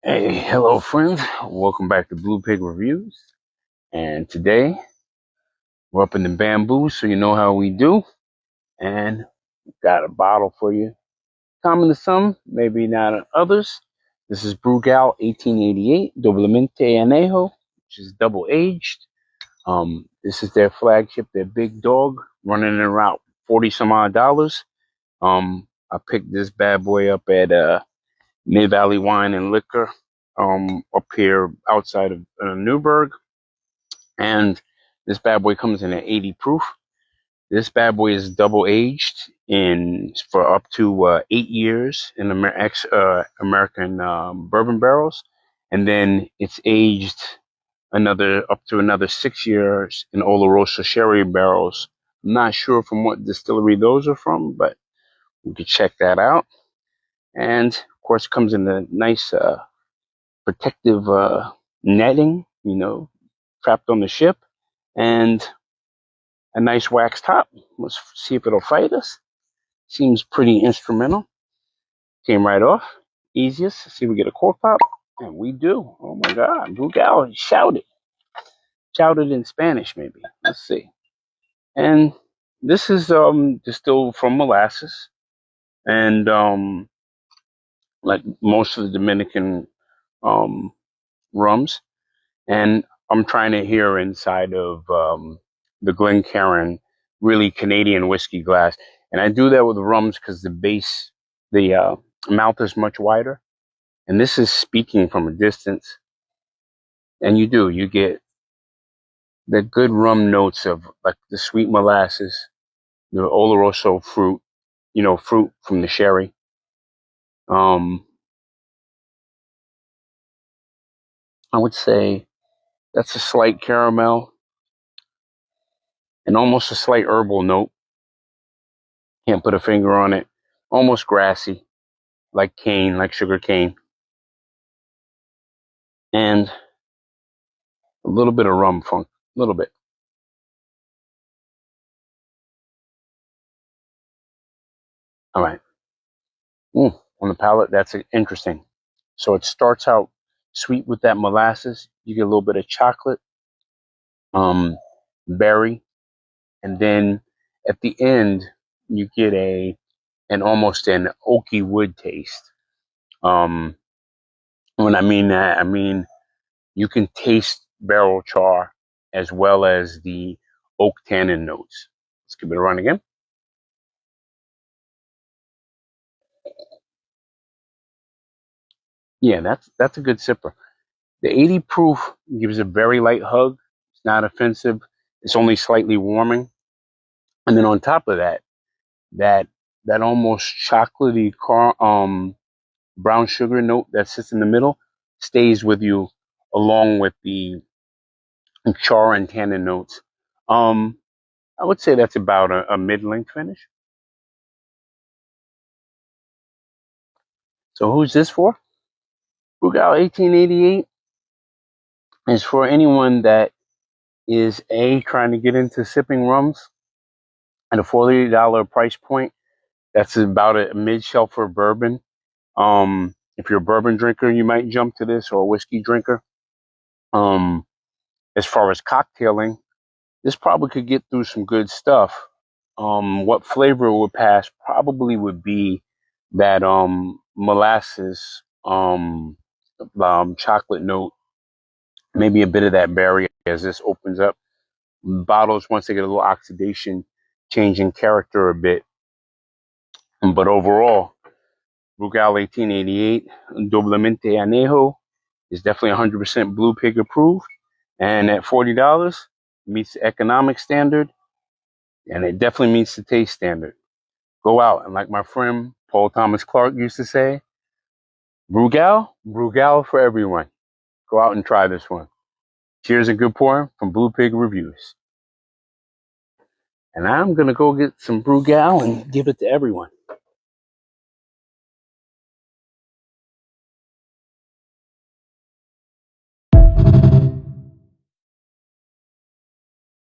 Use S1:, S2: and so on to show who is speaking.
S1: Hey, hello friends. Welcome back to Blue Pig Reviews. And today we're up in the bamboo, so you know how we do. And got a bottle for you. Common to some, maybe not to others. This is Brugal 1888 Doblemente Añejado, which is double aged. This is their flagship, their big dog, running around 40 some odd dollars. I picked this bad boy up at Mid Valley Wine and Liquor up here outside of Newburgh. And this bad boy comes in at 80 proof. This bad boy is double aged in for up to 8 years in American bourbon barrels. And then it's aged another 6 years in Oloroso sherry barrels. I'm not sure from what distillery those are from, but we could check that out. And of course, it comes in a nice protective netting, trapped on the ship, and a nice wax top. Let's see if it'll fight us. Seems pretty instrumental. Came right off. Easiest. See if we get a cork pop. And we do. Oh my God. Brugal shouted. Shouted in Spanish, maybe. Let's see. And this is distilled from molasses. And like most of the Dominican rums. And I'm trying to hear inside of the Glencairn, really Canadian whiskey glass. And I do that with rums because the mouth is much wider. And this is speaking from a distance. And you get the good rum notes of like the sweet molasses, the Oloroso fruit, fruit from the sherry. I would say that's a slight caramel and almost a slight herbal note. Can't put a finger on it. Almost grassy, like cane, like sugar cane. And a little bit of rum funk, a little bit. All right. On the palate, that's interesting. So it starts out sweet with that molasses. You get a little bit of chocolate, berry, and then at the end you get an almost an oaky wood taste. Um, when I mean that, I mean you can taste barrel char as well as the oak tannin notes. Let's give it a run again. Yeah, that's a good sipper. The 80 proof gives a very light hug. It's not offensive. It's only slightly warming. And then on top of that, that that almost chocolatey brown sugar note that sits in the middle stays with you along with the char and tannin notes. Um, I would say that's about a mid-length finish. So who's this for? Brugal 1888 is for anyone that is trying to get into sipping rums at a $40 price point. That's about a mid-shelfer bourbon. If you're a bourbon drinker, you might jump to this, or a whiskey drinker. As far as cocktailing, this probably could get through some good stuff. What flavor would pass probably would be that molasses, chocolate note, maybe a bit of that berry as this opens up. Bottles, once they get a little oxidation, changing character a bit. But overall, Brugal 1888 Doblemente Añejo is definitely 100% Blue Pig approved. And at $40, meets the economic standard, and it definitely meets the taste standard. Go out, and like my friend Paul Thomas Clark used to say, Brugal, Brugal for everyone. Go out and try this one. Cheers and good pouring from Blue Pig Reviews. And I'm going to go get some Brugal and give it to everyone.